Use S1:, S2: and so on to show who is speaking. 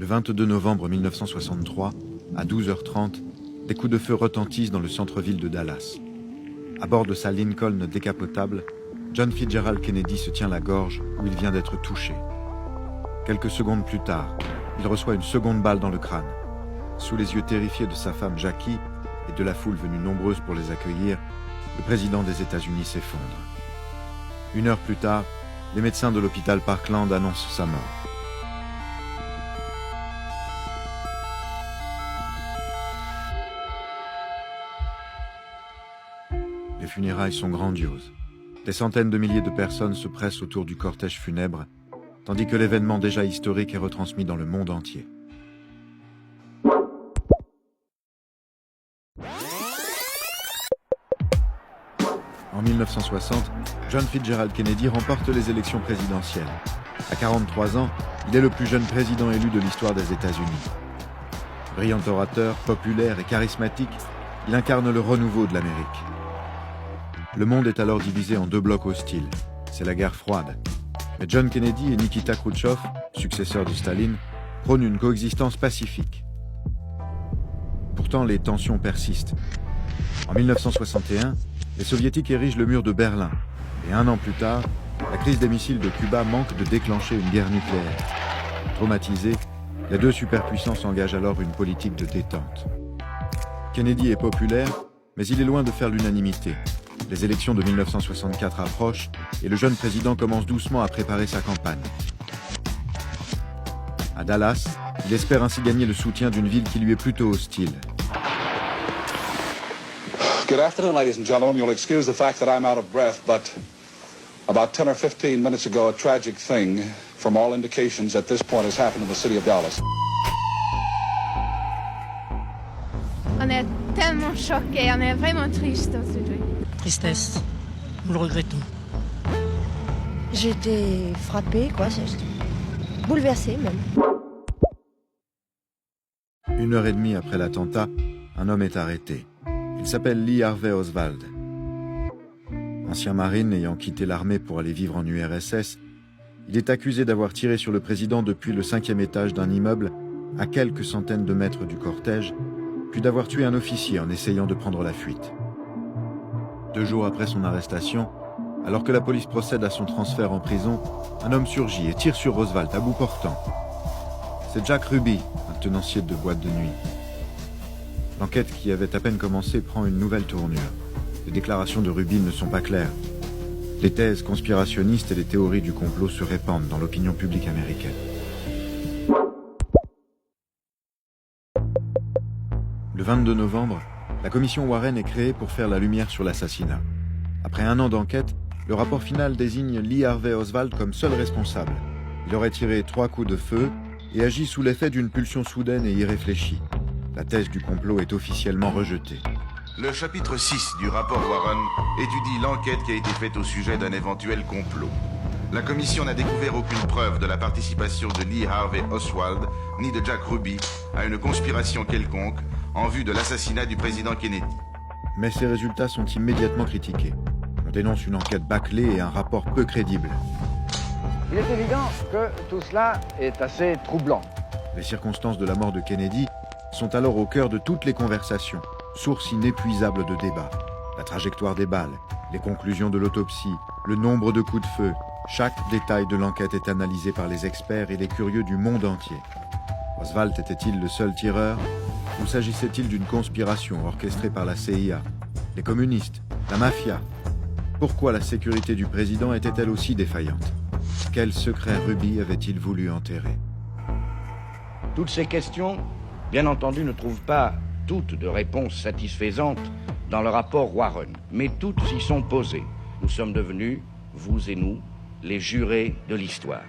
S1: Le 22 novembre 1963, à 12h30, des coups de feu retentissent dans le centre-ville de Dallas. À bord de sa Lincoln décapotable, John Fitzgerald Kennedy se tient la gorge où il vient d'être touché. Quelques secondes plus tard, il reçoit une seconde balle dans le crâne. Sous les yeux terrifiés de sa femme Jackie et de la foule venue nombreuse pour les accueillir, le président des États-Unis s'effondre. 1 heure plus tard, les médecins de l'hôpital Parkland annoncent sa mort. Les funérailles sont grandioses. Des centaines de milliers de personnes se pressent autour du cortège funèbre, tandis que l'événement déjà historique est retransmis dans le monde entier. En 1960, John Fitzgerald Kennedy remporte les élections présidentielles. À 43 ans, il est le plus jeune président élu de l'histoire des États-Unis. Brillant orateur, populaire et charismatique, il incarne le renouveau de l'Amérique. Le monde est alors divisé en deux blocs hostiles. C'est la guerre froide. Mais John Kennedy et Nikita Khrouchtchev, successeurs de Staline, prônent une coexistence pacifique. Pourtant, les tensions persistent. En 1961, les Soviétiques érigent le mur de Berlin. Et 1 an plus tard, la crise des missiles de Cuba manque de déclencher une guerre nucléaire. Traumatisés, les deux superpuissances engagent alors une politique de détente. Kennedy est populaire, mais il est loin de faire l'unanimité. Les élections de 1964 approchent et le jeune président commence doucement à préparer sa campagne. À Dallas, il espère ainsi gagner le soutien d'une ville qui lui est plutôt hostile.
S2: Good afternoon, ladies and gentlemen. You'll excuse the fact that I'm out of breath, but about 10 or 15 minutes ago, a tragic thing, from all indications, at this point has happened in the city of Dallas.
S3: On est tellement choqués, on est vraiment triste aujourd'hui.
S4: Tristesse, nous le regrettons.
S5: J'étais frappée, quoi, bouleversée même.
S1: 1h30 après l'attentat, un homme est arrêté. Il s'appelle Lee Harvey Oswald. Ancien marine ayant quitté l'armée pour aller vivre en URSS, il est accusé d'avoir tiré sur le président depuis le 5e étage d'un immeuble à quelques centaines de mètres du cortège, puis d'avoir tué un officier en essayant de prendre la fuite. 2 jours après son arrestation, alors que la police procède à son transfert en prison, un homme surgit et tire sur Oswald à bout portant. C'est Jack Ruby, un tenancier de boîte de nuit. L'enquête qui avait à peine commencé prend une nouvelle tournure. Les déclarations de Ruby ne sont pas claires. Les thèses conspirationnistes et les théories du complot se répandent dans l'opinion publique américaine. Le 22 novembre, la commission Warren est créée pour faire la lumière sur l'assassinat. Après 1 an d'enquête, le rapport final désigne Lee Harvey Oswald comme seul responsable. Il aurait tiré 3 coups de feu et agi sous l'effet d'une pulsion soudaine et irréfléchie. La thèse du complot est officiellement rejetée.
S6: Le chapitre 6 du rapport Warren étudie l'enquête qui a été faite au sujet d'un éventuel complot. La commission n'a découvert aucune preuve de la participation de Lee Harvey Oswald ni de Jack Ruby à une conspiration quelconque en vue de l'assassinat du président Kennedy.
S1: Mais ces résultats sont immédiatement critiqués. On dénonce une enquête bâclée et un rapport peu crédible.
S7: Il est évident que tout cela est assez troublant.
S1: Les circonstances de la mort de Kennedy sont alors au cœur de toutes les conversations, source inépuisable de débats. La trajectoire des balles, les conclusions de l'autopsie, le nombre de coups de feu, chaque détail de l'enquête est analysé par les experts et les curieux du monde entier. Oswald était-il le seul tireur ou s'agissait-il d'une conspiration orchestrée par la CIA, les communistes, la mafia? Pourquoi la sécurité du président était-elle aussi défaillante? Quel secret Ruby avait-il voulu enterrer?
S7: Toutes ces questions, bien entendu, ne trouvent pas toutes de réponses satisfaisantes dans le rapport Warren, mais toutes y sont posées. Nous sommes devenus, vous et nous, les jurés de l'histoire.